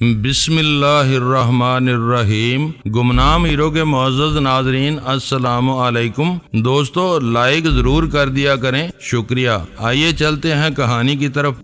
بسم اللہ الرحمن الرحیم۔ گمنام ہیرو کے معزز ناظرین السلام علیکم۔ دوستو لائک ضرور کر دیا کریں، شکریہ۔ آئیے چلتے ہیں کہانی کی طرف۔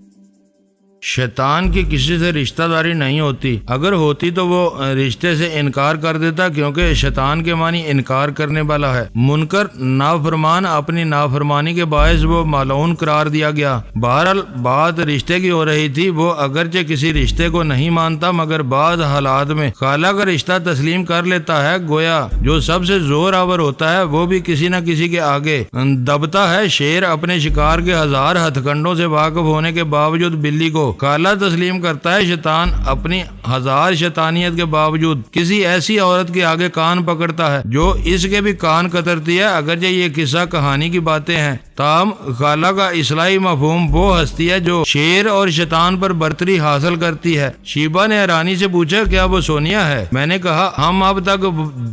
شیطان کی کسی سے رشتہ داری نہیں ہوتی، اگر ہوتی تو وہ رشتے سے انکار کر دیتا، کیونکہ شیطان کے معنی انکار کرنے والا ہے۔ منکر نافرمان، اپنی نافرمانی کے باعث وہ ملعون قرار دیا گیا۔ بہرحال بات رشتے کی ہو رہی تھی۔ وہ اگرچہ کسی رشتے کو نہیں مانتا، مگر بعض حالات میں خالہ کا رشتہ تسلیم کر لیتا ہے۔ گویا جو سب سے زور آور ہوتا ہے وہ بھی کسی نہ کسی کے آگے دبتا ہے۔ شیر اپنے شکار کے ہزار ہتھ کنڈوں سے واقف ہونے کے باوجود بلی کو خالہ تسلیم کرتا ہے۔ شیطان اپنی ہزار شیطانیت کے باوجود کسی ایسی عورت کے آگے کان پکڑتا ہے جو اس کے بھی کان کترتی ہے۔ اگرچہ یہ قصہ کہانی کی باتیں ہیں، تاہم خالہ کا اصلاحی مفہوم وہ ہستی ہے جو شیر اور شیطان پر برتری حاصل کرتی ہے۔ شیبہ نے حیرانی سے پوچھا، کیا وہ سونیا ہے؟ میں نے کہا، ہم اب تک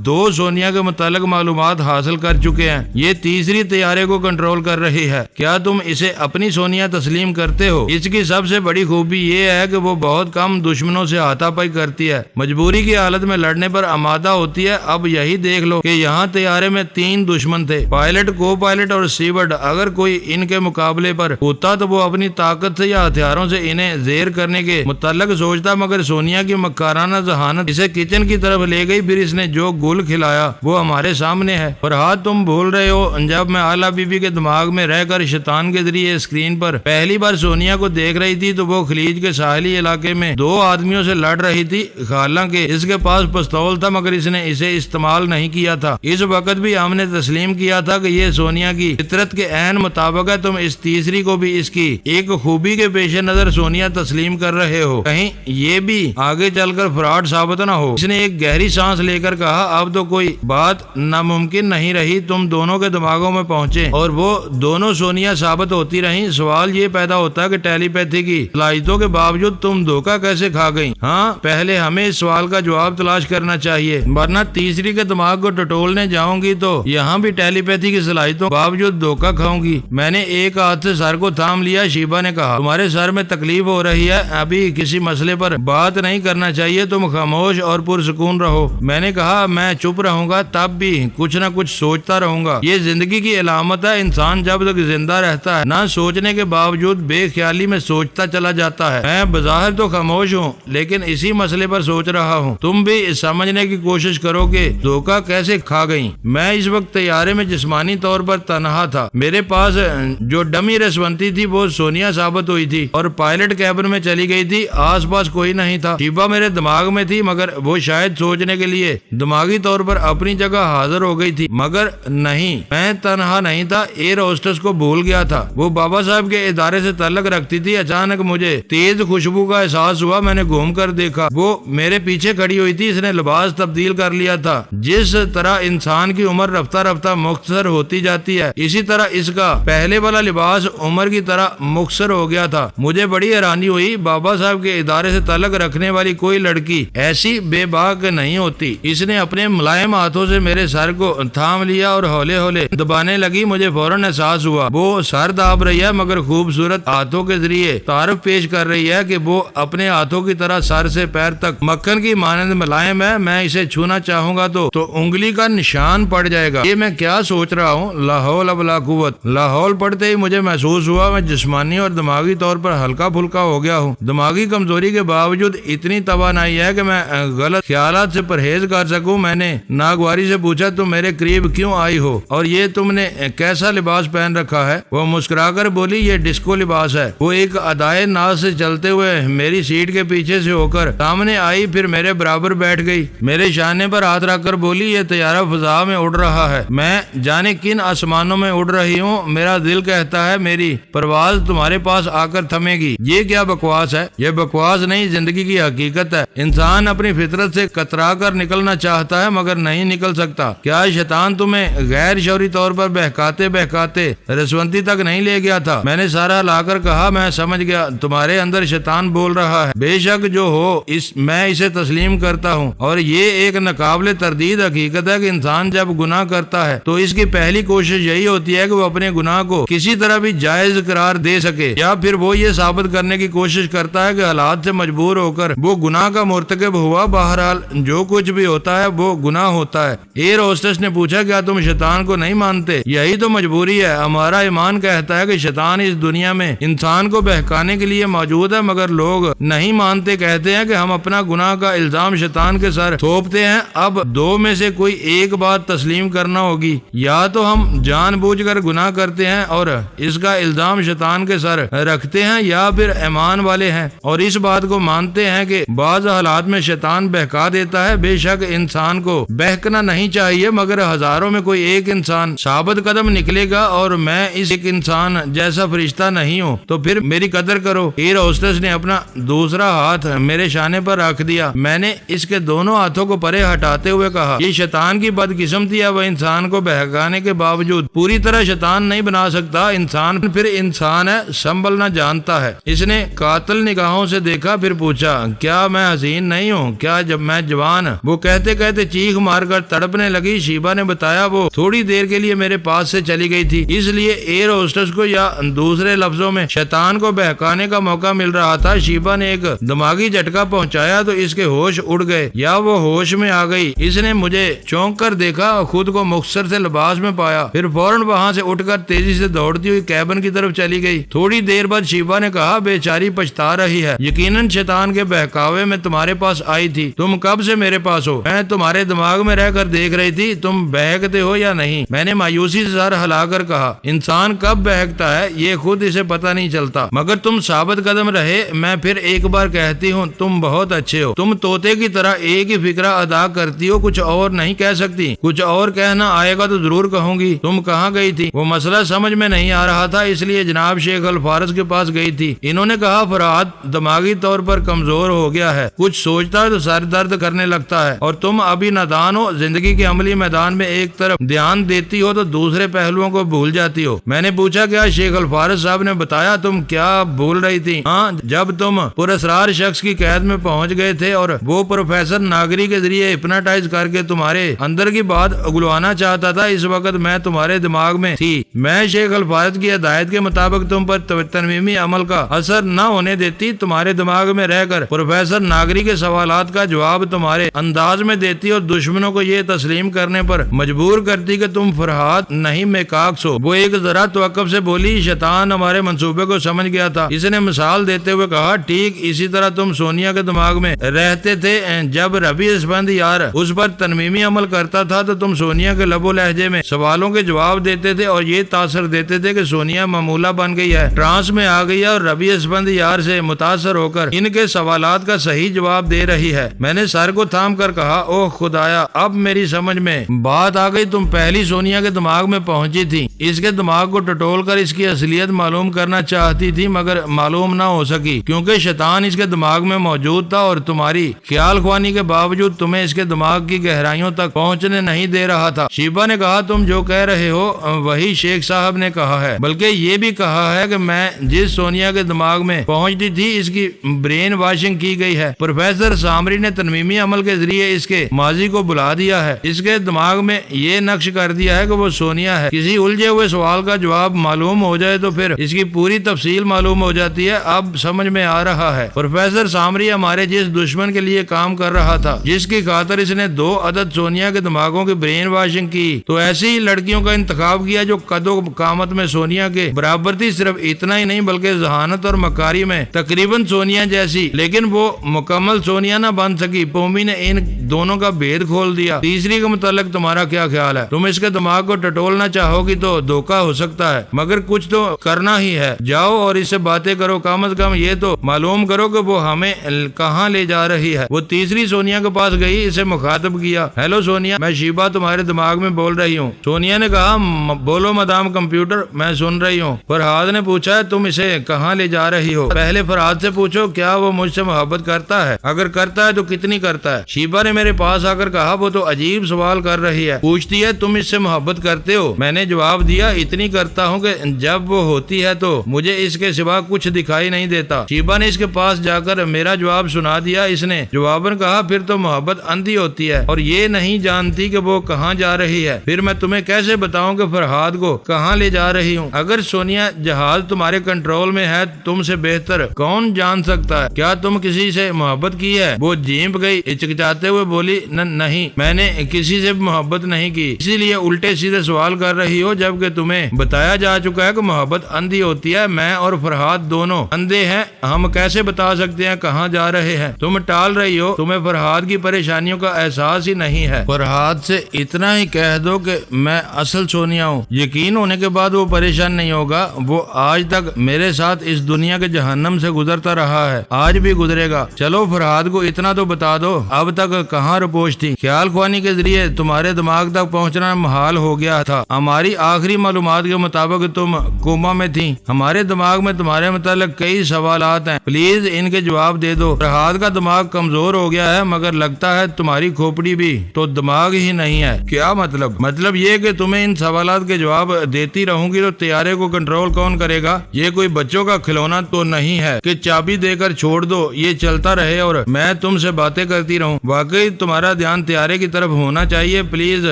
2 سونیا کے متعلق معلومات حاصل کر چکے ہیں، یہ تیسری طیارے کو کنٹرول کر رہی ہے۔ کیا تم اسے اپنی سونیا تسلیم کرتے ہو؟ اس کی سب سے بڑی خوبی یہ ہے کہ وہ بہت کم دشمنوں سے ہاتھا پائی کرتی ہے، مجبوری کی حالت میں لڑنے پر آمادہ ہوتی ہے۔ اب یہی دیکھ لو کہ یہاں طیارے میں 3 دشمن تھے، پائلٹ، کو پائلٹ اور سیورڈ۔ اگر کوئی ان کے مقابلے پر ہوتا تو وہ اپنی طاقت سے یا ہتھیاروں سے انہیں زیر کرنے کے متعلق سوچتا، مگر سونیا کی مکارانہ ذہانت اسے کچن کی طرف لے گئی۔ پھر اس نے جو گل کھلایا وہ ہمارے سامنے ہے۔ فرحات، تم بھول رہے ہو، جب میں اعلیٰ بی بی کے دماغ میں رہ کر شیطان کے ذریعے اسکرین پر پہلی بار سونیا کو دیکھ رہی تھی تو وہ خلیج کے ساحلی علاقے میں 2 آدمیوں سے لڑ رہی تھی۔ حالانکہ اس کے پاس پستول تھا، مگر اس نے اسے استعمال نہیں کیا تھا۔ اس وقت بھی ہم نے تسلیم کیا تھا کہ یہ سونیا کی فطرت کے عین مطابق ہے۔ تم اس تیسری کو بھی اس کی ایک خوبی کے پیش نظر سونیا تسلیم کر رہے ہو، کہیں یہ بھی آگے چل کر فراڈ ثابت نہ ہو۔ اس نے ایک گہری سانس لے کر کہا، اب تو کوئی بات ناممکن نہیں رہی۔ تم دونوں کے دماغوں میں پہنچے اور وہ دونوں سونیا ثابت ہوتی رہیں۔ سوال یہ پیدا ہوتا ہے کہ ٹیلی پیتھی کی صلاحیتوں کے باوجود تم دھوکہ کیسے کھا گئی؟ ہاں، پہلے ہمیں اس سوال کا جواب تلاش کرنا چاہیے، ورنہ تیسری کے دماغ کو ٹٹولنے جاؤں گی تو یہاں بھی ٹیلی پیتھی کی صلاحیتوں کے باوجود دھوکہ کھاؤں گی۔ میں نے ایک ہاتھ سے سر کو تھام لیا۔ شیبہ نے کہا، تمہارے سر میں تکلیف ہو رہی ہے، ابھی کسی مسئلے پر بات نہیں کرنا چاہیے، تم خاموش اور پرسکون رہو۔ میں نے کہا، میں چپ رہوں گا، تب بھی کچھ نہ کچھ سوچتا رہوں گا۔ یہ زندگی کی علامت ہے، انسان جب تک زندہ رہتا ہے نہ سوچنے کے باوجود بے خیالی میں سوچتا چلا جاتا ہے۔ میں بظاہر تو خاموش ہوں، لیکن اسی مسئلے پر سوچ رہا ہوں۔ تم بھی سمجھنے کی کوشش کرو کہ دھوکہ کیسے کھا گئی۔ میں اس وقت طیارے میں جسمانی طور پر تنہا تھا۔ میرے پاس جو ڈمی رسونتی تھی وہ سونیا ثابت ہوئی تھی اور پائلٹ کیبن میں چلی گئی تھی۔ آس پاس کوئی نہیں تھا۔ شیبہ میرے دماغ میں تھی، مگر وہ شاید سوچنے کے لیے دماغی طور پر اپنی جگہ حاضر ہو گئی تھی، مگر نہیں، میں تنہا نہیں تھا۔ ایئر ہوسٹس کو بھول گیا تھا، وہ بابا صاحب کے ادارے سے تعلق رکھتی تھی۔ اچانک مجھے تیز خوشبو کا احساس ہوا۔ میں نے گھوم کر دیکھا، وہ میرے پیچھے کھڑی ہوئی تھی۔ اس نے لباس تبدیل کر لیا تھا۔ جس طرح انسان کی عمر رفتہ رفتہ مختصر ہوتی جاتی ہے، اسی طرح اس کا پہلے والا لباس عمر کی طرح مختصر ہو گیا تھا۔ مجھے بڑی حیرانی ہوئی، بابا صاحب کے ادارے سے تعلق رکھنے والی کوئی لڑکی ایسی بے باک نہیں ہوتی۔ اس نے اپنے ملائم ہاتھوں سے میرے سر کو تھام لیا اور ہولے ہولے دبانے لگی۔ مجھے فوراً احساس ہوا وہ سر داب رہی ہے، مگر خوبصورت ہاتھوں کے ذریعے تعارف پیش کر رہی ہے کہ وہ اپنے ہاتھوں کی طرح سر سے پیر تک مکھن کی مانند ملائم ہے۔ میں اسے چھونا چاہوں گا تو انگلی کا نشان پڑ جائے گا۔ یہ میں کیا سوچ رہا ہوں؟ لا حول ولا قوت۔ لا حول پڑھتے ہی مجھے محسوس ہوا میں جسمانی اور دماغی طور پر ہلکا پھلکا ہو گیا ہوں۔ دماغی کمزوری کے باوجود اتنی توانائی ہے کہ میں غلط خیالات سے پرہیز کر سکوں۔ میں نے ناگواری سے پوچھا، تم میرے قریب کیوں آئی ہو اور یہ تم نے کیسا لباس پہن رکھا ہے؟ وہ مسکرا کر بولی، یہ ڈسکو لباس ہے۔ وہ ایک ادائے ناز سے چلتے ہوئے میری سیٹ کے پیچھے سے ہو کر سامنے آئی، پھر میرے برابر بیٹھ گئی، میرے شانے پر ہاتھ رکھ کر بولی، یہ طیارہ فضا میں اڑ رہا ہے، میں جانے کن آسمانوں میں اڑ رہی ہوں۔ میرا دل کہتا ہے میری پرواز تمہارے پاس آ کر تھمے گی۔ یہ کیا بکواس ہے؟ یہ بکواس نہیں، زندگی کی حقیقت ہے۔ انسان اپنی فطرت سے کترا کر نکلنا چاہتا ہے مگر نہیں نکل سکتا۔ کیا شیطان تمہیں غیر شعوری طور پر بہکاتے بہکاتے رسونتی تک نہیں لے گیا تھا؟ میں نے سارا لا کر کہا، میں سمجھ گیا تمہارے اندر شیطان بول رہا ہے، بے شک جو ہو میں اسے تسلیم کرتا ہوں، اور یہ ایک ناقابل تردید حقیقت ہے کہ انسان جب گناہ کرتا ہے تو اس کی پہلی کوشش یہی ہوتی ہے کہ وہ اپنے گناہ کو کسی طرح بھی جائز قرار دے سکے، یا پھر وہ یہ ثابت کرنے کی کوشش کرتا ہے کہ حالات سے مجبور ہو کر وہ گناہ کا مرتکب ہوا۔ بہرحال جو کچھ بھی ہوتا ہے وہ گناہ ہوتا ہے۔ ایئر ہوسٹس نے پوچھا، کیا تم شیطان کو نہیں مانتے؟ یہی تو مجبوری ہے، ہمارا ایمان کہتا ہے کہ شیطان اس دنیا میں انسان کو بہکانے کے لیے موجود ہے، مگر لوگ نہیں مانتے، کہتے ہیں کہ ہم اپنا گناہ کا الزام شیطان کے سر تھوپتے ہیں۔ اب دو میں سے کوئی ایک بات تسلیم کرنا ہوگی، یا تو ہم جان بوجھ کر گناہ کرتے ہیں اور اس کا الزام شیطان کے سر رکھتے ہیں، یا پھر ایمان والے ہیں اور اس بات کو مانتے ہیں کہ بعض حالات میں شیطان بہکا دیتا ہے۔ بے شک انسان کو بہکنا نہیں چاہیے، مگر ہزاروں میں کوئی ایک انسان ثابت قدم نکلے گا اور میں اس ایک انسان جیسا فرشتہ نہیں ہوں، تو پھر میری قدر کرو۔ ایئر ہوسٹس نے اپنا دوسرا ہاتھ میرے شانے پر رکھ دیا۔ میں نے اس کے دونوں ہاتھوں کو پرے ہٹاتے ہوئے کہا، یہ شیطان کی بدقسمتی ہے، وہ انسان کو بہکانے کے باوجود پوری طرح شیطان نہیں بنا سکتا۔ انسان پھر انسان ہے، سنبھلنا جانتا ہے۔ اس نے قاتل نگاہوں سے دیکھا، پھر پوچھا، کیا میں حسین نہیں ہوں؟ کیا جب میں جوان؟ وہ کہتے کہتے چیخ مار کر تڑپنے لگی۔ شیبا نے بتایا، وہ تھوڑی دیر کے لیے میرے پاس سے چلی گئی تھی، اس لیے ایئر ہوسٹس کو، یا دوسرے لفظوں میں شیطان کو بہکانے کا موقع مل رہا تھا۔ شیبا نے ایک دماغی جھٹکا پہنچایا تو اس کے ہوش اڑ گئے، یا وہ ہوش میں آ گئی۔ اس نے مجھے چونک کر دیکھا اور خود کو مختصر سے لباس میں پایا، پھر فوراً وہاں سے اٹھ کر تیزی سے دوڑتی ہوئی کیبن کی طرف چلی گئی۔ تھوڑی دیر بعد شیبا نے کہا، بیچاری پچھتا رہی ہے، یقیناً شیطان کے بہکاوے میں تمہارے پاس آئی تھی۔ تم کب سے میرے پاس ہو؟ میں تمہارے دماغ میں رہ کر دیکھ رہی تھی، تم بہکتے ہو یا نہیں؟ میں نے مایوسی سے سر ہلا کر کہا، انسان کب بہکتا ہے یہ خود اسے پتہ نہیں چلتا، مگر تم ثابت قدم رہے۔ میں پھر ایک بار کہتی ہوں، تم بہت اچھے ہو، تم طوطے کی طرح ایک ہی فکرہ ادا کرتی ہو، کچھ اور نہیں کہہ سکتی۔ کچھ اور کہنا آئے گا تو ضرور کہوں گی۔ تم کہاں گئی تھی؟ وہ مسئلہ سمجھ میں نہیں آ رہا تھا، اس لیے جناب شیخ الفارس کے پاس گئی تھی۔ انہوں نے کہا، فرات دماغی طور پر کمزور ہو گیا ہے، کچھ سوچتا ہے تو سر درد کرنے لگتا ہے، اور تم ابھی نادان ہو، زندگی کے عملی میدان میں ایک طرف دھیان دیتی ہو تو دوسرے پہلوؤں کو بھول جاتی ہو۔ میں نے پوچھا، کیا شیخ الفارس صاحب نے بتایا؟ تم کیا بھول رہی تھی؟ ہاں، جب تم پراسرار شخص کی قید میں پہنچ گئے تھے اور وہ پروفیسر ناگری کے ذریعے ہپناٹائز کر کے تمہارے اندر کی بات اگلوانا چاہتا تھا، اس وقت میں تمہارے دماغ میں تھی۔ میں شیخ الفارس کی ہدایت کے مطابق تم پر ترمیمی عمل کا اثر نہ ہونے دیتی، تمہارے دماغ میں رہ کر پروفیسر ناگری کے سوالات کا جواب تمہارے انداز میں دیتی اور دشمنوں کو یہ تسلیم کرنے پر مجبور کرتی کہ تم فرحات نہیں میکاکس ہو۔ وہ ایک ذرا توقف سے بولی، شیطان ہمارے منصوبے کو سمجھ گیا تھا۔ اس نے مثال دیتے ہوئے کہا، ٹھیک اسی طرح تم سونیا کے دماغ میں رہتے تھے۔ جب ربی اسفند یار اس پر ترمیمی عمل کرتا تھا تو تم سونیا کے لب و لہجے میں سوالوں کے جواب دیتے تھے اور یہ تاثر دیتے تھے کہ سونیا معمولہ بن گئی ہے، ٹرانس میں آ گئی ہے اور ربی اسفند یار سے متاثر ہو کر ان کے سوالات کا صحیح جواب دے رہی ہے۔ میں نے سر کو تھام کر کہا، اوہ خدایا، اب میری سمجھ میں بات آ گئی، تم پہلی سونیا کے دماغ میں پہنچی تھی، اس کے دماغ کو ٹٹول کر اس کی اصلیت معلوم کرنا چاہتی تھی، مگر معلوم نہ ہو سکی کیونکہ شیطان اس کے دماغ میں موجود تھا اور تمہاری خیال خوانی کے باوجود تمہیں اس کے دماغ کی گہرائیوں تک پہنچنے نہیں دے رہا تھا۔ شیبا نے کہا، تم جو کہہ رہے ہو وہی شیخ صاحب نے کہا ہے، بلکہ یہ بھی کہا ہے کہ میں جس سونیا کے دماغ میں پہنچتی تھی اس کی برین واشنگ کی گئی ہے۔ پروفیسر سامری نے ترمیمی عمل کے ذریعے اس کے ماضی کو بلا دیا ہے، اس کے دماغ میں یہ نقش کر دیا ہے کہ وہ سونیا ہے۔ کسی الجھے ہوئے سوال کا جواب معلوم ہو جائے تو پھر اس کی پوری تفصیل معلوم ہو جاتی ہے۔ اب سمجھ میں آ رہا ہے، پروفیسر سامری ہمارے جس دشمن کے لیے کام کر رہا تھا، جس کی خاطر اس نے 2 عدد سونیا کے دماغوں کی برین واشنگ کی، تو ایسی ہی لڑکیوں کا انتخاب کیا جو قد و قامت میں سونیا کے برابر تھی۔ صرف اتنا ہی نہیں بلکہ ذہانت اور مکاری میں تقریباً سونیا جیسی، لیکن وہ مکمل سونیا نہ بن سکی۔ پومی نے ان دونوں کا بھید کھول دیا۔ تیسری کے متعلق تمہارا کیا خیال ہے؟ تم اس کے دماغ کو ٹٹولنا چاہو گی تو دھوکہ ہو سکتا ہے، مگر کچھ تو کرنا ہی ہے۔ جاؤ اور اس سے باتیں کرو، کم از کم یہ تو معلوم کرو کہ وہ ہمیں کہاں لے جا رہی ہے۔ وہ تیسری سونیا کے پاس گئی، اسے مخاطب کیا، ہیلو سونیا، میں شیبا تمہارے دماغ میں بول رہی ہوں۔ سونیا نے کہا، بولو مدام کمپیوٹر، میں سن رہی ہوں۔ فرحاد نے پوچھا، تم اسے کہاں لے جا رہی ہو؟ پہلے فرحاد سے پوچھو کیا وہ مجھ سے محبت کرتا ہے، اگر کرتا ہے تو کتنی کرتا ہے۔ شیبا نے میرے پاس آ کر کہا، وہ تو عجیب سوال کر رہی ہے، پوچھتی ہے تم اس سے محبت کرتے ہو؟ میں نے جواب دیا، اتنی کرتا ہوں کہ جب وہ ہوتی ہے تو مجھے اس کے سوا کچھ دکھائی نہیں دیتا۔ شیبہ نے اس کے پاس جا کر میرا جواب سنا دیا۔ اس نے جواباً کہا پھر تو محبت اندھی ہوتی ہے اور یہ نہیں جانتی کہ وہ کہاں جا رہی ہے۔ پھر میں تمہیں کیسے بتاؤں کہ فرحاد کو کہاں لے جا رہی ہوں؟ اگر سونیا جہاز تمہارے کنٹرول میں ہے تم سے بہتر کون جان سکتا ہے؟ کیا تم کسی سے محبت کی ہے؟ وہ جھینپ گئی، ہچکچاتے ہوئے بولی نہیں، میں نے کسی سے محبت نہیں کی، اسی لیے الٹے سیدھے سوال کر رہی ہو جبکہ تمہیں بتایا جا چکا ہے کہ محبت اندھی ہوتی ہے۔ میں اور فرحاد دونوں اندھے ہیں، ہم کیسے بتا سکتے ہیں کہاں جا رہے ہیں؟ تم ٹال رہی ہو، تمہیں فرحاد کی پریشانیوں کا احساس ہی نہیں ہے۔ فرحاد سے اتنا ہی کہہ دو کہ میں اصل سونیا ہوں، یقین ہونے کے بعد وہ پریشان نہیں ہوگا۔ وہ آج تک میرے ساتھ اس دنیا کے جہنم سے گزرتا رہا ہے، آج بھی گزرے گا۔ چلو فرحاد کو اتنا تو بتا دو، اب تک کہاں رپوش تھی؟ خیال خوانی کے ذریعے تمہارے دماغ تک پہنچنا محال ہو گیا تھا۔ ہماری آخری معلومات کے مطابق تم کوما میں تھی۔ ہمارے دماغ میں تمہارے متعلق کئی سوالات ہیں، پلیز ان کے جواب دے دو۔ فرحاد کا دماغ کمزور ہو گیا ہے مگر لگتا ہے تمہاری کھوپڑی بھی تو دماغ ہی نہیں ہے۔ کیا مطلب یہ کہ تمہیں ان سوالات کے جواب دیتی رہوں گی تو طیارے کو کنٹرول کون کرے گا؟ یہ کوئی بچوں کا کھلونا تو نہیں ہے کہ چابی دے کر چھوڑ دو یہ چلتا رہے اور میں تم سے باتیں کرتی رہوں۔ واقعی تمہارا دھیان طیارے کی طرف ہونا چاہیے۔ پلیز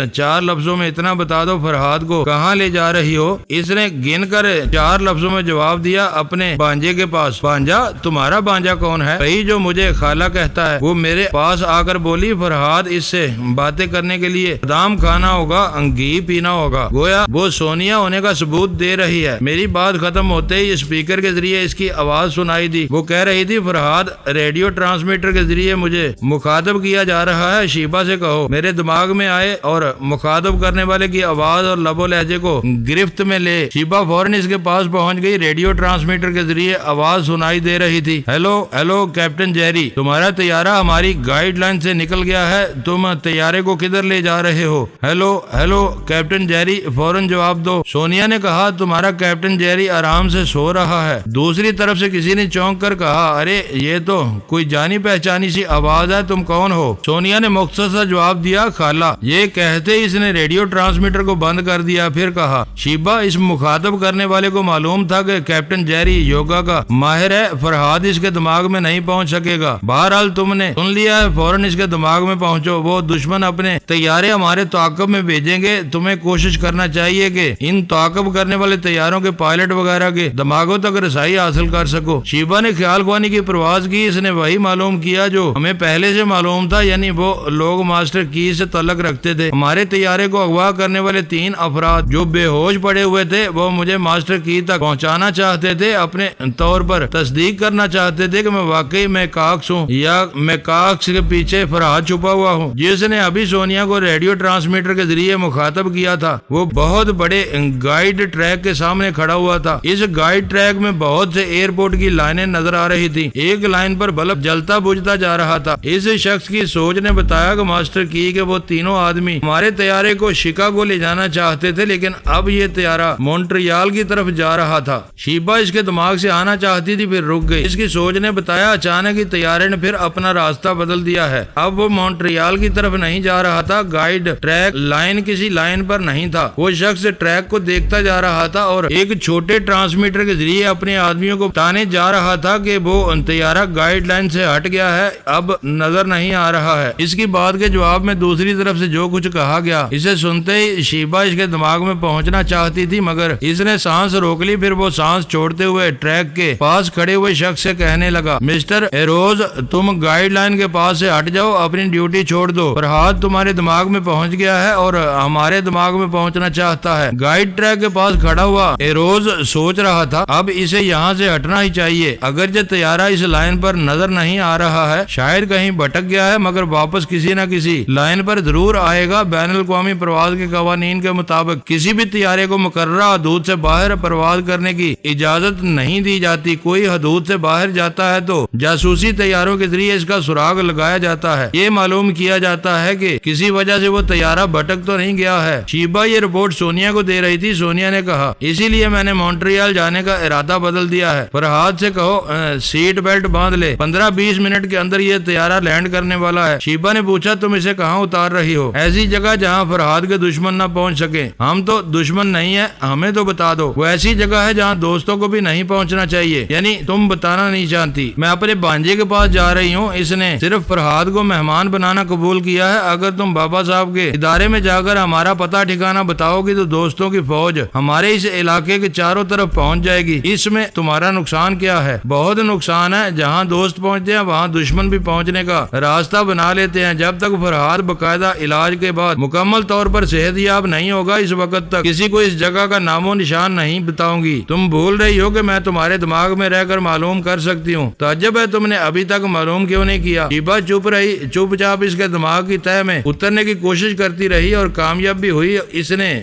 4 لفظوں میں اتنا بتا دو فرحاد کو کہاں لے جا رہی ہو؟ اس نے گن کر 4 لفظوں میں جواب دیا، اپنے بانجے کے پاس۔ بانجا؟ تمہارا بانجا کون ہے؟ وہی جو مجھے خالہ کہتا ہے۔ وہ میرے پاس آ کر بولی فرحاد اس سے باتیں کرنے کے لیے بادام کھانا ہوگا، گھی پینا ہوگا، گویا وہ سونیا ہونے کا ثبوت دے رہی ہے۔ میری بات ختم ہوتے ہی اسپیکر کے ذریعے اس کی آواز سنائی دی۔ وہ کہہ رہی تھی فرحاد ریڈیو ٹرانسمیٹر کے ذریعے مجھے مخاطب کیا جا رہا ہے، شیبہ سے کہو میرے دماغ میں آئے اور مخاطب کرنے والے کی آواز اور لب و لہجے کو گرفت میں لے۔ شیبہ فوراً اس کے پاس پہنچ گئی۔ ریڈیو ٹرانسمیٹر کے ذریعے آواز سنائی دے رہی تھی، ہیلو کیپٹن جیری، تمہارا طیارہ ہماری گائیڈ لائن سے نکل گیا ہے، تم طیارے کو کدھر لے جا رہے ہو؟ ہیلو کیپٹن جیری، فوراً جواب دو۔ سونیا نے کہا تمہارا کیپٹن جیری آرام سے سو رہا ہے۔ دوسری طرف سے کسی نے چونک کر کہا ارے یہ تو کوئی جانی پہچانی سی آواز ہے، تم کون ہو؟ سونیا نے مختصر جواب دیا خالہ۔ یہ کہتے ہی اس نے ریڈیو ٹرانسمیٹر کو بند کر دیا، پھر کہا شیبہ اس مخاطب کرنے والے کو معلوم تھا کہ کیپٹن جیری یوگا کا ماہر ہے، فرحاد اس کے دماغ میں نہیں پہنچ سکے گا۔ بہرحال تم نے سن لیا ہے، فوراً اس کے دماغ میں پہنچو، وہ دشمن اپنے طیارے ہمارے تعاقب میں بھیجیں گے، تمہیں کوشش کرنا چاہیے کہ ان تعاقب کرنے والے طیاروں کے پائلٹ وغیرہ کے دماغوں تک رسائی حاصل کر سکو۔ شیبہ نے خیال خوانی کی پرواز کی، اس نے وہی معلوم کیا جو ہمیں پہلے سے معلوم تھا، یعنی وہ لوگ ماسٹر کی سے تعلق رکھتے تھے۔ ہمارے طیارے کو اغوا کرنے والے 3 افراد جو بے ہوش پڑے ہوئے تھے وہ مجھے ماسٹر کی تک پہنچانا چاہتے تھے، اپنے طور پر تصدیق کرنا چاہتے تھے کہ میں واقعی میکاکس ہوں یا میکاکس کے پیچھے فرحاد چھپا ہوا ہوں جس نے ابھی سونیا کو ریڈیو ٹرانسمیٹر کے ذریعے مخاطب کیا تھا۔ وہ بہت بڑے گائیڈ ٹریک کے سامنے کھڑا ہوا تھا۔ اس گائیڈ ٹریک میں بہت سے ایئرپورٹ کی لائنیں نظر آ رہی تھی، ایک لائن پر بلب جلتا بجھتا جا رہا تھا۔ اس شخص کی سوچ نے بتایا کہ ماسٹر کی کہ وہ تینوں آدمی ہمارے طیارے کو شکاگو لے جانا چاہتے تھے، لیکن اب یہ طیارہ مونٹریال کی طرف جا رہا تھا۔ شیبہ اس کے دماغ سے آنا چاہتی تھی، پھر رک گئی۔ اس کی سوچ نے بتایا اچانک ہی طیارے نے پھر اپنا راستہ بدل دیا ہے، اب وہ مونٹریال کی طرف نہیں جا رہا تھا۔ گائیڈ ٹریک لائن کسی لائن پر نہیں تھا، وہ شخص ٹریک کو دیکھتا جا رہا تھا اور ایک چھوٹے ٹرانسمیٹر کے ذریعے اپنے آدمیوں کو بتانے جا رہا تھا کہ وہ طیارہ گائیڈ لائن سے ہٹ گیا ہے، اب نظر نہیں آ رہا ہے۔ اس کی بات کے جواب میں دوسری طرف سے جو کچھ کہا گیا، اسے سنتے ہی شیبہ اس کے دماغ میں پہنچنا چاہتی تھی مگر اس نے سانس روک لی۔ پھر وہ سانس چھوڑتے ہوئے ٹریک کے پاس کھڑے ہوئے شخص سے کہنے لگا مسٹر ایروز، تم گائیڈ لائن کے پاس سے ہٹ جاؤ، اپنی ڈیوٹی چھوڑ دو۔ فرحاد تمہارے دماغ میں پہنچ گیا ہے اور ہمارے دماغ میں پہنچنا چاہتا ہے۔ گائیڈ ٹریک کے پاس کھڑا ہوا ایروز سوچ رہا تھا اب اسے یہاں سے ہٹنا ہی چاہیے، اگرچہ طیارہ اس لائن پر نظر نہیں آ رہا ہے، شاید کہیں بھٹک گیا ہے مگر واپس کسی نہ کسی لائن پر ضرور آئے گا۔ بین الاقوامی پرواز کے قوانین کے مطابق کسی بھی طیارے کو مقررہ حدود سے باہر پرواز کرنے کی اجازت نہیں دی جاتی، کوئی حدود سے باہر جاتا ہے تو جاسوسی طیاروں کے ذریعے اس کا سراغ لگایا جاتا ہے، یہ معلوم کیا جاتا ہے کہ کسی وجہ سے وہ طیارہ بھٹک تو نہیں گیا ہے۔ شیبہ یہ رپورٹ سونیا کو دے رہی تھی، سونیا نے کہا اسی لیے میں نے مونٹریال جانے کا ارادہ بدل دیا ہے، فرحاد سے کہو سیٹ بیلٹ باندھ لے، 15-20 منٹ کے اندر یہ طیارہ لینڈ کرنے والا ہے۔ شیبہ نے پوچھا تم اسے کہاں اتار رہی ہو؟ ایسی جگہ جہاں فرحاد کے دشمن نہ پہنچ سکے۔ ہم تو دشمن نہیں ہیں، ہمیں تو بتا دو۔ وہ ایسی جگہ ہے جہاں دوستوں کو بھی نہیں پہنچا پہنچنا چاہیے، یعنی تم بتانا نہیں چاہتی۔ میں اپنے بانجے کے پاس جا رہی ہوں، اس نے صرف فرحاد کو مہمان بنانا قبول کیا ہے۔ اگر تم بابا صاحب کے ادارے میں جا کر ہمارا پتہ ٹھکانہ بتاؤ گی تو دوستوں کی فوج ہمارے اس علاقے کے چاروں طرف پہنچ جائے گی۔ اس میں تمہارا نقصان کیا ہے؟ بہت نقصان ہے، جہاں دوست پہنچتے ہیں وہاں دشمن بھی پہنچنے کا راستہ بنا لیتے ہیں۔ جب تک فرحاد باقاعدہ علاج کے بعد مکمل طور پر صحت یاب نہیں ہوگا، اس وقت تک کسی کو اس جگہ کا نام و نشان نہیں بتاؤں گی۔ تم بھول رہی ہو کہ میں تمہارے دماغ میں رہ کر معلوم کر سکتی ہوں۔ تعجب ہے تم نے ابھی تک معلوم کیوں نہیں کیا؟ شیبا چپ رہی، چپ چاپ اس کے دماغ کی تہہ میں اترنے کی کوشش کرتی رہی اور کامیاب بھی ہوئی۔ اس نے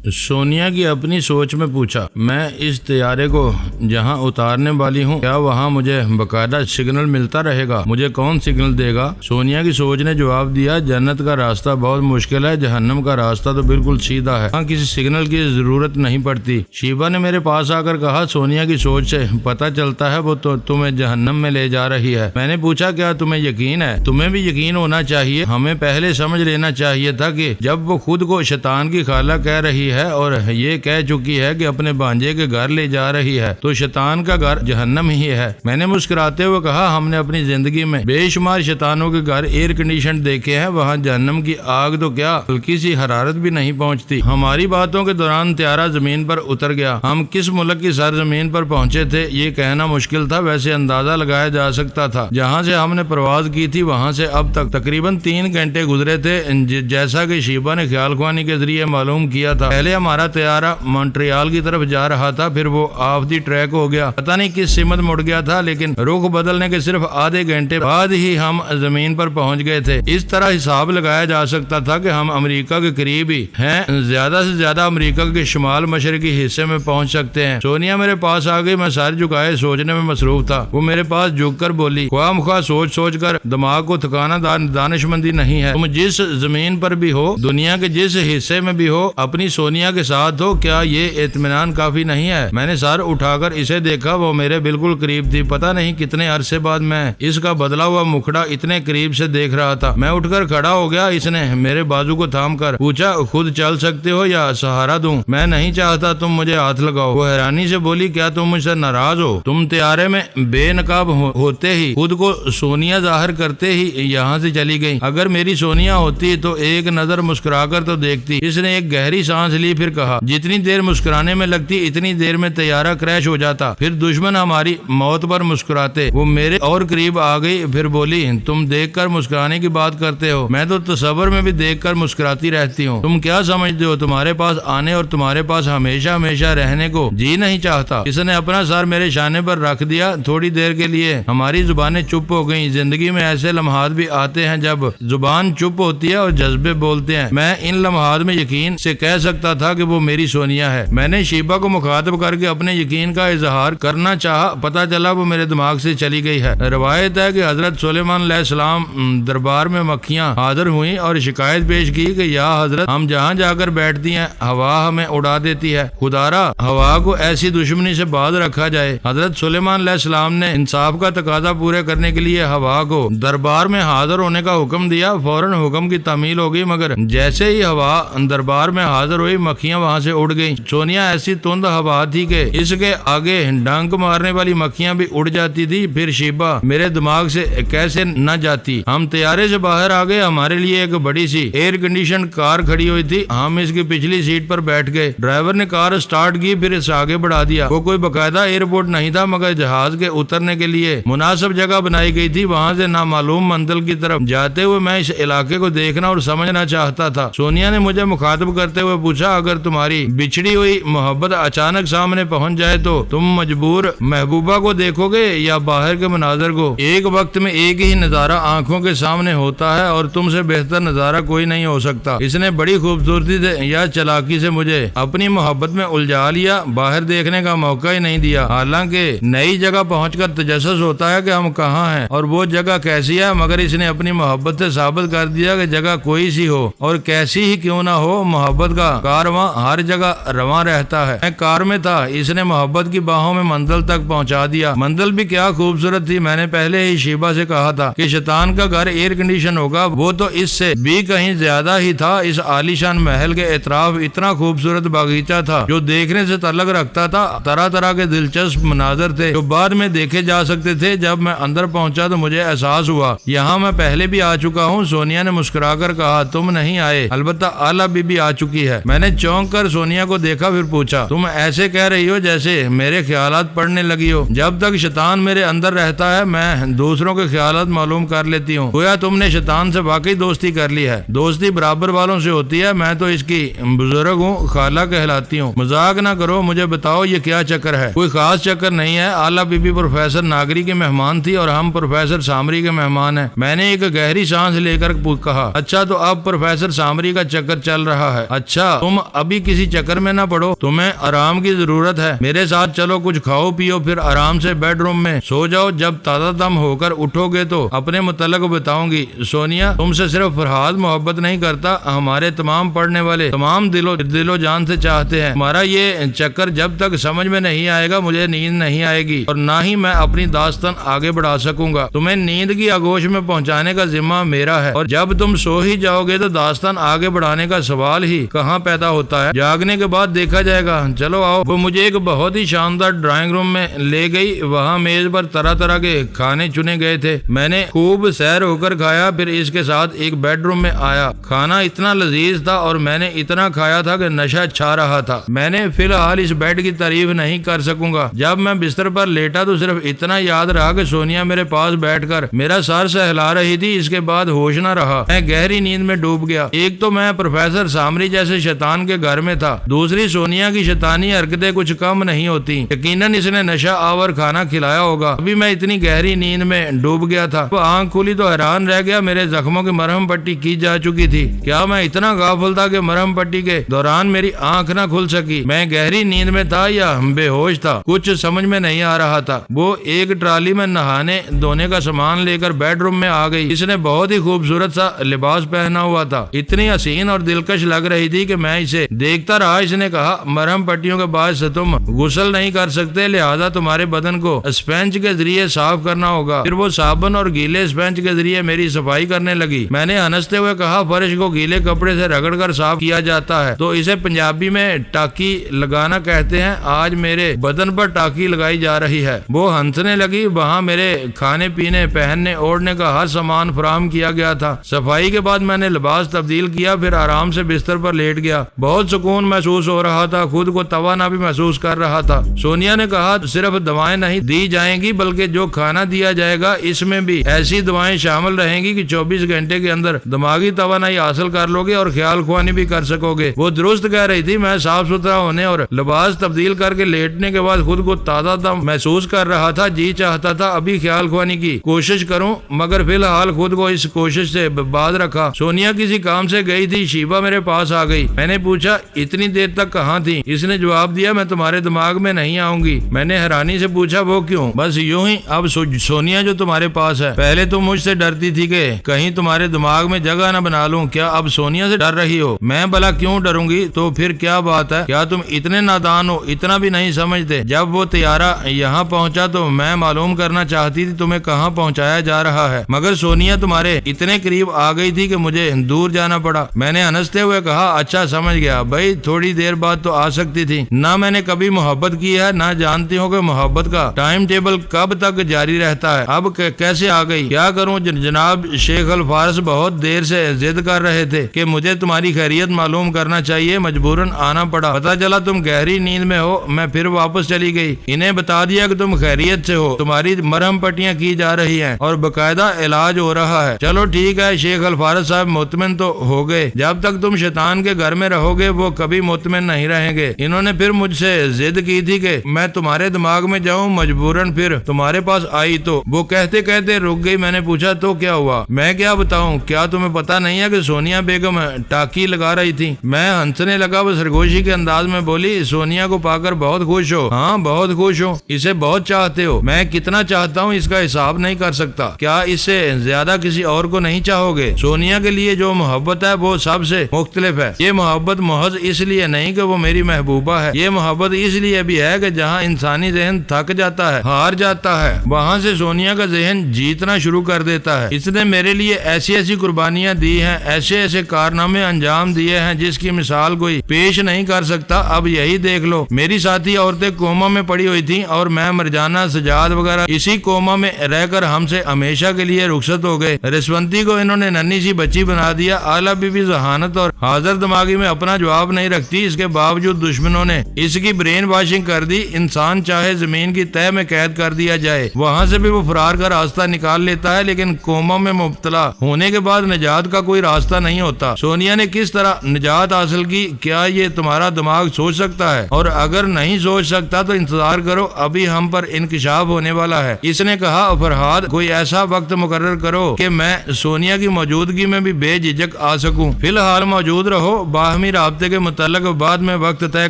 سونیا کی اپنی سوچ میں پوچھا، میں اس طیارے کو جہاں اتارنے والی ہوں کیا وہاں مجھے باقاعدہ سگنل ملتا رہے گا؟ مجھے کون سگنل دے گا؟ سونیا کی سوچ نے جواب دیا، جنت کا راستہ بہت مشکل ہے، جہنم کا راستہ تو بالکل سیدھا ہے، وہاں کسی سگنل کی ضرورت نہیں پڑتی۔ شیبا نے میرے پاس آ کر کہا، سونیا کی سوچ سے پتہ چلتا ہے وہ تو تمہیں جہنم میں لے جا رہی ہے۔ میں نے پوچھا، کیا تمہیں یقین ہے؟ تمہیں بھی یقین ہونا چاہیے، ہمیں پہلے سمجھ لینا چاہیے تھا کہ جب وہ خود کو شیطان کی خالہ کہہ رہی ہے اور یہ کہہ چکی ہے کہ اپنے بانجے کے گھر لے جا رہی ہے تو شیطان کا گھر جہنم ہی ہے۔ میں نے مسکراتے ہوئے کہا، ہم نے اپنی زندگی میں بے شمار شیطانوں کے گھر ایئر کنڈیشن دیکھے ہیں، وہاں جہنم کی آگ تو کیا ہلکی سی حرارت بھی نہیں پہنچتی۔ ہماری باتوں کے دوران طیارہ زمین پر اتر گیا۔ ہم کس ملک کی سرزمین پر پہنچے تھے یہ کہنا مشکل تھا، ویسے اندازہ لگایا جا سکتا تھا۔ جہاں سے ہم نے پرواز کی تھی وہاں سے اب تک تقریباً 3 گھنٹے گزرے تھے، جیسا کہ شیبا نے خیال خوانی کے ذریعے معلوم کیا تھا۔ پہلے ہمارا طیارہ مونٹریال کی طرف جا رہا تھا، پھر وہ آف دی ٹریک ہو گیا، پتہ نہیں کس سمت مڑ گیا تھا، لیکن رخ بدلنے کے صرف آدھے گھنٹے بعد ہی ہم زمین پر پہنچ گئے تھے۔ اس طرح حساب لگایا جا سکتا تھا کہ ہم امریکہ کے قریب ہی ہیں، زیادہ سے زیادہ امریکہ کے شمال مشرقی حصے میں پہنچ سکتے ہیں۔ سونیا میرے پاس آ گئی، میں سر جھکائے سوچنے میں مصروف تھا۔ وہ میرے پاس جھک کر بولی، خواہ مخواہ سوچ سوچ کر دماغ کو تھکانا دانش مندی نہیں ہے۔ تم جس زمین پر بھی ہو، دنیا کے جس حصے میں بھی ہو، اپنی سونیا کے ساتھ ہو، کیا یہ اطمینان کافی نہیں ہے؟ میں نے سر اٹھا کر اسے دیکھا، وہ میرے بالکل قریب تھی۔ پتہ نہیں کتنے عرصے بعد میں اس کا بدلا ہوا مکھڑا اتنے قریب سے دیکھ رہا تھا۔ میں اٹھ کر کھڑا ہو گیا۔ اس نے میرے بازو کو تھام کر پوچھا، خود چل سکتے ہو یا سہارا دوں؟ میں نہیں چاہتا تم مجھے ہاتھ لگاؤ۔ وہ حیرانی سے بولی، کیا تم مجھ سے ناراض ہو؟ تم طیارے میں بے نقاب ہوتے ہی، خود کو سونیا ظاہر کرتے ہی یہاں سے چلی گئی۔ اگر میری سونیا ہوتی تو ایک نظر مسکرا کر تو دیکھتی۔ اس نے ایک گہری سانس لی، پھر کہا، جتنی دیر مسکرانے میں لگتی اتنی دیر میں طیارہ کریش ہو جاتا، پھر دشمن ہماری موت پر مسکراتے۔ وہ میرے اور قریب آ گئی، پھر بولی، تم دیکھ کر مسکرانے کی بات کرتے ہو، میں تو تصور میں بھی دیکھ کر مسکراتی رہتی ہوں۔ تم کیا سمجھتے ہو تمہارے پاس آنے اور تمہارے پاس ہمیشہ ہمیشہ رہنے کو جی نہیں چاہتا؟ اس نے اپنا سر میرے شانے پر رکھ دیا۔ تھوڑی دیر کے لیے ہماری زبانیں چپ ہو گئیں۔ زندگی میں ایسے لمحات بھی آتے ہیں جب زبان چپ ہوتی ہے اور جذبے بولتے ہیں۔ میں ان لمحات میں یقین سے کہہ سکتا تھا کہ وہ میری سونیا ہے۔ میں نے شیبا کو مخاطب کر کے اپنے یقین کا اظہار کرنا چاہا، پتہ چلا وہ میرے دماغ سے چلی گئی ہے۔ روایت ہے کہ حضرت سلیمان علیہ السلام دربار میں مکھیاں حاضر ہوئیں اور شکایت پیش کی کہ یا حضرت، ہم جہاں جا کر بیٹھتی ہیں ہوا ہمیں اڑا دیتی ہے، خدارا ہوا کو ایسی دشمنی سے باز رکھا جائے۔ حضرت سلیمان علیہ السلام نے انصاف کا تقاضا پورے کرنے کے لیے ہوا کو دربار میں حاضر ہونے کا حکم دیا۔ فوراً حکم کی تعمیل ہو گئی، مگر جیسے ہی ہوا دربار میں حاضر ہوئی مکھیاں وہاں سے اڑ گئیں۔ سونیا ایسی تند ہوا تھی کہ اس کے آگے ڈنک مارنے والی مکھیاں بھی اڑ جاتی تھی، پھر شیبا میرے دماغ سے کیسے نہ جاتی۔ ہم طیارے سے باہر آ گئے، ہمارے لیے ایک بڑی سی ایئر کنڈیشن کار کھڑی ہوئی تھی۔ ہم اس کی پچھلی سیٹ پر بیٹھ گئے۔ ڈرائیور نے کار سٹارٹ کی، پھر اسے آگے بڑھا دیا۔ وہ کوئی باقاعدہ ایئرپورٹ نہیں تھا، مگر جہاز کے اترنے کے لیے مناسب جگہ بنائی گئی تھی۔ وہاں سے نامعلوم منزل کی طرف جاتے ہوئے میں اس علاقے کو دیکھنا اور سمجھنا چاہتا تھا۔ سونیا نے مجھے مخاطب کرتے ہوئے پوچھا، اگر تمہاری بچھڑی ہوئی محبت اچانک سامنے پہنچ جائے تو تم مجبور محبوبہ کو دیکھو گے یا باہر کے مناظر کو؟ ایک وقت میں ایک ہی نظارہ آنکھوں کے سامنے ہوتا ہے اور تم سے بہتر نظارہ کوئی نہیں ہو سکتا۔ اس نے بڑی خوبصورتی سے یا چلاکی سے مجھے اپنی محبت میں الجھا لیا، باہر دیکھنے کا موقع ہی نہیں دیا۔ حالانکہ نئی جگہ پہنچ کر تجسس ہوتا ہے کہ ہم کہاں ہیں اور وہ جگہ کیسی ہے، مگر اس نے اپنی محبت سے ثابت کر دیا کہ جگہ کوئی سی ہو اور کیسی ہی کیوں نہ ہو، محبت کا کارواں ہر جگہ رواں رہتا ہے۔ میں کار میں تھا، اس نے محبت کی باہوں میں منزل تک پہنچا دیا۔ منزل بھی کیا خوبصورت تھی۔ میں نے پہلے ہی شیبہ سے کہا تھا کہ شیطان کا گھر ایئر کنڈیشن ہوگا، وہ تو اس سے بھی کہیں زیادہ ہی تھا۔ اس عالیشان محل کے اطراف اتنا خوبصورت باغیچہ تھا جو دیکھنے سے تعلق رکھتا تھا۔ طرح طرح کے دلچسپ مناظر تھے جو بعد میں دیکھے جا سکتے تھے۔ جب میں اندر پہنچا تو مجھے احساس ہوا یہاں میں پہلے بھی آ چکا ہوں۔ سونیا نے مسکرا کر کہا تم نہیں آئے، البتہ آلا بی بی آ چکی ہے۔ میں نے چونک کر سونیا کو دیکھا، پھر پوچھا تم ایسے کہہ رہی ہو جیسے میرے خیالات پڑھنے لگی ہو۔ جب تک شیطان میرے اندر رہتا ہے میں دوسروں کے خیالات معلوم کر لیتی ہوں۔ گویا تم نے شیطان سے واقعی دوستی کر لی ہے۔ دوستی برابر والوں سے ہوتی ہے، میں تو اس کی بزرگ ہوں، خالہ کہلاتی ہوں۔ مذاق نہ کرو، مجھے بتاؤ یہ کیا چکر ہے؟ کوئی خاص چکر نہیں ہے۔ آلا بی بی پروفیسر ناگری کے مہمان تھی اور ہم پروفیسر سامری کے مہمان ہیں۔ میں نے ایک گہری سانس لے کر کہا اچھا تو اب پروفیسر سامری کا چکر چل رہا ہے۔ اچھا تم ابھی کسی چکر میں نہ پڑو، تمہیں آرام کی ضرورت ہے۔ میرے ساتھ چلو، کچھ کھاؤ پیو، پھر آرام سے بیڈ روم میں سو جاؤ۔ جب تازہ دم ہو کر اٹھو گے تو اپنے متعلق بتاؤں گی۔ سونیا تم سے صرف فرحاد محبت نہیں کرتا، ہمارے تمام پڑھنے والے تمام دل و جان سے چاہتے ہیں۔ تمہارا یہ چکر جب تک سمجھ میں نہیں آئے گا مجھے نیند نہیں آئے گی اور نہ ہی میں اپنی داستان آگے بڑھا سکوں گا۔ تمہیں نیند کی آغوش میں پہنچانے کا ذمہ میرا ہے اور جب تم سو ہی جاؤ گے تو داستان آگے بڑھانے کا سوال ہی کہاں پیدا ہوتا ہے؟ جاگنے کے بعد دیکھا جائے گا۔ چلو آؤ۔ وہ مجھے ایک بہت ہی شاندار ڈرائنگ روم میں لے گئی۔ وہاں میز پر طرح طرح کے کھانے چنے گئے تھے۔ میں نے خوب سیر ہو کر کھایا، پھر اس کے ساتھ ایک بیڈ روم میں آیا۔ کھانا اتنا لذیذ تھا اور میں نے اتنا کھایا تھا کہ نشہ چھا رہا تھا۔ میں نے فی الحال اس بیڈ کی تعریف نہیں کر سکوں گا۔ جب میں بستر پر لیٹا تو صرف اتنا یاد رہا کہ سونیا میرے پاس بیٹھ کر میرا سر سہلا رہی تھی۔ اس کے بعد ہوش نہ رہا، میں گہری نیند میں ڈوب گیا۔ ایک تو میں پروفیسر سامری جیسے شیطان کے گھر میں تھا، دوسری سونیا کی شیطانی حرکتیں کچھ کم نہیں ہوتی۔ یقیناً اس نے نشہ آور کھانا کھلایا ہوگا۔ ابھی میں اتنی گہری نیند میں ڈوب گیا تھا، وہ آنکھ کھلی تو حیران رہ گیا۔ میرے زخموں کی مرہم پٹی کی جا چکی تھی۔ کیا میں اتنا غافل تھا کہ مرہم پٹی کے دوران میری آنکھ نہ کھل سکی؟ میں گہری نیند میں تھا یا بے ہوش تھا؟ کچھ سمجھ میں نہیں آ رہا تھا۔ وہ ایک ٹرالی میں نہانے دھونے کا سامان لے کر بیڈ روم میں آ گئی۔ اس نے بہت ہی خوبصورت سا لباس پہنا ہوا تھا، اتنی حسین اور دلکش لگ رہی تھی کہ میں اسے دیکھتا رہا۔ اس نے کہا مرہم پٹیوں کے باعث سے تم غسل نہیں کر سکتے، لہذا تمہارے بدن کو اسپنج کے ذریعے صاف کرنا ہوگا۔ پھر وہ صابن اور گیلے اسپنج کے ذریعے میری صفائی کرنے لگی۔ میں نے ہنستے ہوئے کہا فرش کو گیلے کپڑے سے رگڑ کر صاف کیا جاتا ہے تو اسے پنجابی میں ٹاکی لگانا کہتے ہیں۔ آج میرے بدن پر ٹاکی لگائی جا رہی ہے۔ وہ ہنسنے لگی۔ وہاں میرے کھانے پینے پہننے اوڑھنے کا ہر سامان فراہم کیا گیا تھا۔ صفائی کے بعد میں نے لباس تبدیل کیا، پھر آرام سے بستر پر لیٹ گیا۔ بہت سکون محسوس ہو رہا تھا، خود کو توانا بھی محسوس کر رہا تھا۔ سونیا نے کہا صرف دوائیں نہیں دی جائیں گی بلکہ جو کھانا دیا جائے گا اس میں بھی ایسی دوائیں شامل رہیں گی کہ 24 گھنٹے کے اندر دماغی توانائی حاصل کر لو گے اور خیال خوانی بھی کر سکو گے۔ وہ درست کہہ رہی تھی۔ میں صاف ستھرا ہونے اور لباس تبدیل کر کے لیٹنے کے بعد خود کو تازہ دم محسوس کر رہا تھا۔ جی چاہتا تھا ابھی خیال خوانی کی کوشش کروں، مگر فی الحال خود کو اس کوشش سے باز رکھا۔ سونیا کسی کام سے گئی تھی۔ شیبہ میرے پاس آ گئی۔ میں نے پوچھا اتنی دیر تک کہاں تھی؟ اس نے جواب دیا میں تمہارے دماغ میں نہیں آؤں گی۔ میں نے حیرانی سے پوچھا وہ کیوں؟ بس یوں ہی۔ اب سونیا جو تمہارے پاس ہے، پہلے تم مجھ سے ڈرتی تھی کہ کہیں تمہارے دماغ میں جگہ نہ بنا لوں، کیا اب سونیا سے ڈر رہی ہو؟ میں بھلا کیوں ڈروں گی؟ تو پھر کیا بات ہے؟ کیا تم اتنے نادان ہو؟ اتنا بھی نہیں سمجھتے؟ جب وہ طیارہ یہاں پہنچا تو میں معلوم کرنا چاہتی تھی تمہیں کہاں پہنچایا جا رہا ہے، مگر سونیا تمہارے اتنے قریب آ گئی تھی کہ مجھے دور جانا پڑا۔ میں نے ہنستے ہوئے کہا اچھا سمجھ گیا بھائی، تھوڑی دیر بعد تو آ سکتی تھی۔ نہ میں نے کبھی محبت کی ہے، نہ جانتی ہوں کہ محبت کا ٹائم ٹیبل کب تک جاری رہتا ہے۔ اب کیسے آ گئی؟ کیا کروں جناب، شیخ الفارس بہت دیر سے ضد کر رہے تھے کہ مجھے تمہاری خیریت معلوم کرنا چاہیے، مجبوراً آنا پڑا۔ پتہ چلا تم گہری نیند میں ہو، میں پھر واپس چلی گئی۔ انہیں بتا دیا کہ تم خیریت سے ہو، تمہاری مرہم پٹیاں کی جا رہی ہیں اور باقاعدہ علاج ہو رہا ہے۔ چلو ٹھیک ہے، شیخ الفارس صاحب مطمئن تو ہو گئے۔ جب تک تم شیطان کے گھر میں رہو گے وہ کبھی مطمئن نہیں رہیں گے۔ انہوں نے پھر مجھ سے ضد کی تھی کہ میں تمہارے دماغ میں جاؤں، مجبوراً پھر تمہارے پاس آئی تو وہ کہتے کہتے رک گئی۔ میں نے پوچھا تو کیا ہوا؟ میں کیا بتاؤں، کیا تمہیں پتا نہیں ہے کہ سونیا بیگم ٹاکی لگا رہی تھی؟ میں ہنسنے لگا۔ وہ سرگوشی کے انداز میں بولی سونیا کو پا کر بہت خوش ہو؟ ہاں بہت خوش ہوں، اسے بہت چاہتے ہو؟ میں کتنا چاہتا ہوں اس کا حساب نہیں کر سکتا۔ کیا اس سے زیادہ کسی اور کو نہیں چاہو گے؟ سونیا کے لیے جو محبت ہے وہ سب سے مختلف ہے۔ یہ محبت محبت محض اس لیے نہیں کہ وہ میری محبوبہ ہے، یہ محبت اس لیے بھی ہے کہ جہاں انسانی ذہن تھک جاتا ہے، ہار جاتا ہے، وہاں سے سونیا کا ذہن جیتنا شروع کر دیتا ہے۔ اس نے میرے لیے ایسی ایسی قربانیاں دی ہیں، ایسے ایسے کارنامے انجام دیے ہیں جس کی مثال کوئی پیش نہیں کر سکتا۔ اب یہی دیکھ لو، میری ساتھی عورتیں کوما میں پڑی ہوئی تھیں اور میں مرجانہ سجاد وغیرہ اسی کوما میں رہ کر ہم سے ہمیشہ کے لیے رخصت ہو گئے۔ رسونتی کو انہوں نے ننھی سی بچی بنا دیا۔ اعلیٰ بی بی ذہانت اور حاضر دماغی میں اپنا جواب نہیں رکھتی، اس کے باوجود دشمنوں نے اس کی برین واشنگ کر دی۔ انسان چاہے زمین کی تہہ میں قید کر دیا جائے، وہاں سے بھی وہ فرار کا راستہ نکال لیتا ہے، لیکن کوما میں مبتلا ہونے کے بعد نجات کا کوئی راستہ نہیں ہوتا۔ سونیا نے کس طرح نجات حاصل کی، کیا یہ تمہارا دماغ سوچ سکتا ہے؟ اور اگر نہیں سوچ سکتا تو انتظار کرو، ابھی ہم پر انکشاف ہونے والا ہے۔ اس نے کہا، فرہاد کوئی ایسا وقت مقرر کرو کہ میں سونیا کی موجودگی میں بھی بے جھجک آ سکوں۔ فی الحال موجود رہو، باہمی رابطے کے متعلق بعد میں وقت طے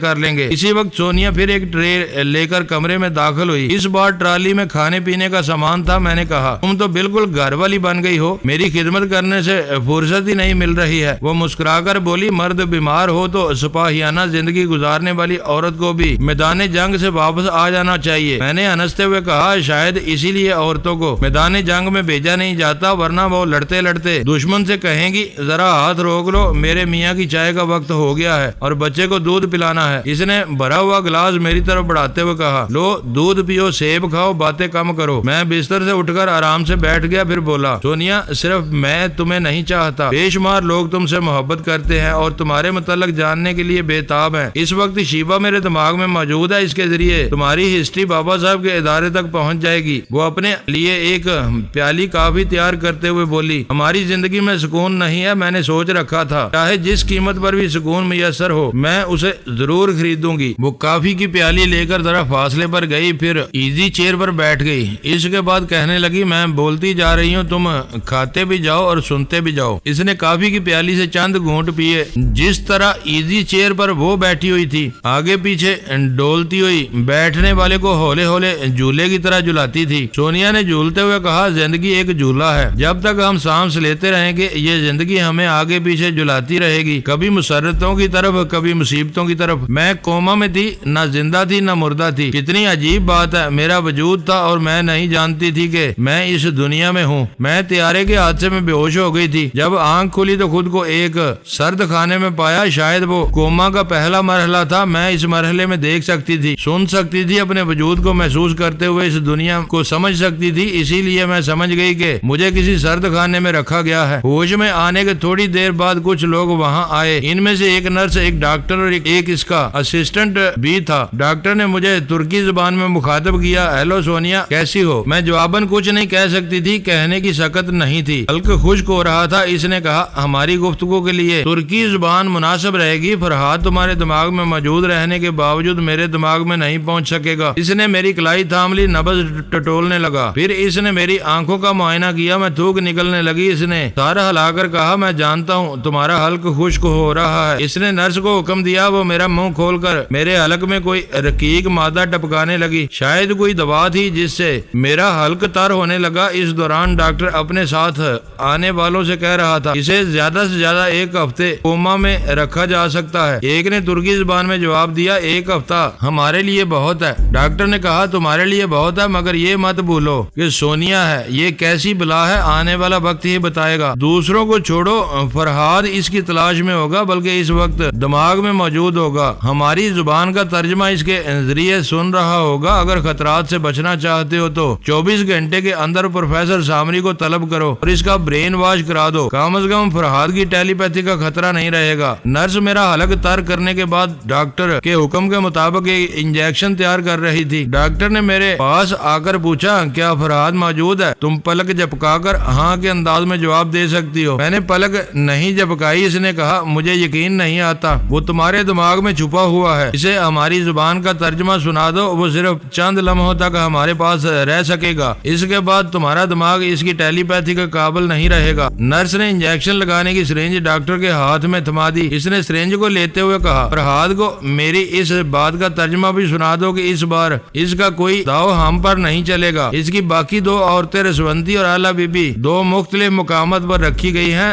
کر لیں گے۔ اسی وقت سونیا پھر ایک ٹرے لے کر کمرے میں داخل ہوئی۔ اس بار ٹرالی میں کھانے پینے کا سامان تھا۔ میں نے کہا، تم تو بالکل گھر والی بن گئی ہو، میری خدمت کرنے سے فرصت ہی نہیں مل رہی ہے۔ وہ مسکرا کر بولی، مرد بیمار ہو تو سپاہیانہ زندگی گزارنے والی عورت کو بھی میدان جنگ سے واپس آ جانا چاہیے۔ میں نے ہنستے ہوئے کہا، شاید اسی لیے عورتوں کو میدان جنگ میں بھیجا نہیں جاتا، ورنہ وہ لڑتے لڑتے دشمن سے کہیں گی، ذرا ہاتھ روک لو، میرے میاں کی چائے کا وقت ہو گیا ہے اور بچے کو دودھ پلانا ہے۔ اس نے بھرا ہوا گلاس میری طرف بڑھاتے ہوئے کہا، لو دودھ پیو، سیب کھاؤ، باتیں کم کرو۔ میں بستر سے اٹھ کر آرام سے بیٹھ گیا، پھر بولا، سونیا صرف میں تمہیں نہیں چاہتا، بے شمار لوگ تم سے محبت کرتے ہیں اور تمہارے متعلق جاننے کے لیے بے تاب ہیں۔ اس وقت شیبہ میرے دماغ میں موجود ہے، اس کے ذریعے تمہاری ہسٹری بابا صاحب کے ادارے تک پہنچ جائے گی۔ وہ اپنے لیے ایک پیالی کافی تیار کرتے ہوئے بولی، ہماری زندگی میں سکون نہیں ہے، میں نے سوچ رکھا تھا چاہے جس قیمت پر بھی سکون میسر ہو میں اسے ضرور خریدوں گی۔ وہ کافی کی پیالی لے کر ذرا فاصلے پر گئی، پھر ایزی چیئر پر بیٹھ گئی۔ اس کے بعد کہنے لگی، میں بولتی جا رہی ہوں، تم کھاتے بھی جاؤ اور سنتے بھی جاؤ۔ اس نے کافی کی پیالی سے چند گھونٹ پیے۔ جس طرح ایزی چیئر پر وہ بیٹھی ہوئی تھی، آگے پیچھے ڈولتی ہوئی بیٹھنے والے کو ہولے ہولے جھولے کی طرح جھلاتی تھی۔ سونیا نے جھولتے ہوئے کہا، زندگی ایک جھولا ہے، جب تک ہم سانس لیتے رہیں گے یہ زندگی ہمیں آگے پیچھے جھلاتی رہے گی، کبھی مسرتوں کی طرف، کبھی مصیبتوں کی طرف۔ میں کوما میں تھی، نہ زندہ تھی نہ مردہ تھی۔ کتنی عجیب بات ہے، میرا وجود تھا اور میں نہیں جانتی تھی کہ میں اس دنیا میں ہوں۔ میں طیارے کے حادثے میں بے ہوش ہو گئی تھی، جب آنکھ کھلی تو خود کو ایک سرد خانے میں پایا۔ شاید وہ کوما کا پہلا مرحلہ تھا، میں اس مرحلے میں دیکھ سکتی تھی، سن سکتی تھی، اپنے وجود کو محسوس کرتے ہوئے اس دنیا کو سمجھ سکتی تھی۔ اسی لیے میں سمجھ گئی کہ مجھے کسی سرد خانے میں رکھا گیا ہے۔ ہوش میں آنے کے تھوڑی دیر بعد کچھ لوگ وہاں آئے، ان میں سے ایک نرس، ایک ڈاکٹر اور ایک اس کا اسسٹنٹ بھی تھا۔ ڈاکٹر نے مجھے ترکی زبان میں مخاطب کیا، ہیلو سونیا، کیسی ہو؟ میں جواباً کچھ نہیں کہہ سکتی تھی، کہنے کی سکت نہیں تھی، حلق خشک ہو رہا تھا۔ اس نے کہا، ہماری گفتگو کے لیے ترکی زبان مناسب رہے گی، فرہاد تمہارے دماغ میں موجود رہنے کے باوجود میرے دماغ میں نہیں پہنچ سکے گا۔ اس نے میری کلائی تھام لی، نبض ٹٹولنے لگا، پھر اس نے میری آنکھوں کا معائنہ کیا، میں تھوک نکلنے لگی۔ اس نے سارا ہلا کر کہا، میں جانتا ہوں تمہارا حلق خشک ہو رہا ہے۔ اس نے نرس کو حکم دیا، وہ میرا منہ کھول کر میرے حلق میں کوئی رقیق مادہ ٹپکانے لگی، شاید کوئی دوا تھی جس سے میرا حلق تر ہونے لگا۔ اس دوران ڈاکٹر اپنے ساتھ آنے والوں سے کہہ رہا تھا، اسے زیادہ سے زیادہ 1 ہفتے کوما میں رکھا جا سکتا ہے۔ ایک نے ترکی زبان میں جواب دیا، 1 ہفتہ ہمارے لیے بہت ہے۔ ڈاکٹر نے کہا، تمہارے لیے بہت ہے، مگر یہ مت بھولو کہ سونیا ہے، یہ کیسی بلا ہے آنے والا وقت ہی بتائے گا۔ دوسروں کو چھوڑو، فرہاد اس کی تلاش میں ہوگا، بلکہ اس وقت دماغ میں موجود ہوگا، ہماری زبان کا ترجمہ اس کے ذریعے سن رہا ہوگا۔ اگر خطرات سے بچنا چاہتے ہو تو 24 گھنٹے کے اندر پروفیسر سامری کو طلب کرو اور اس کا برین واش کرا دو، کم از کم فرہاد کی ٹیلی پیتھی کا خطرہ نہیں رہے گا۔ نرس میرا حلق تر کرنے کے بعد ڈاکٹر کے حکم کے مطابق ایک انجیکشن تیار کر رہی تھی۔ ڈاکٹر نے میرے پاس آ کر پوچھا، کیا فرہاد موجود ہے؟ تم پلک جھپکا کر ہاں کے انداز میں جواب دے سکتی ہو۔ میں نے پلک نہیں جھپکائی۔ اس نے کہا، مجھے یقین نہیں آتا، وہ تمہارے دماغ میں چھپا ہوا ہے، اسے ہماری زبان کا ترجمہ سنا دو، وہ صرف چند لمحوں تک ہمارے پاس رہ سکے گا، اس کے بعد تمہارا دماغ اس کی ٹیلی پیتھی کا قابل نہیں رہے گا۔ نرس نے انجیکشن لگانے کی سرنج ڈاکٹر کے ہاتھ میں تھما دی۔ اس نے سرنج کو لیتے ہوئے کہا، فرہاد کو میری اس بات کا ترجمہ بھی سنا دو کہ اس بار اس کا کوئی داؤ ہم پر نہیں چلے گا۔ اس کی باقی 2 عورتیں رسونتی اور اعلیٰ بی بی 2 مختلف مقامات پر رکھی گئی ہیں،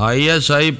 ISI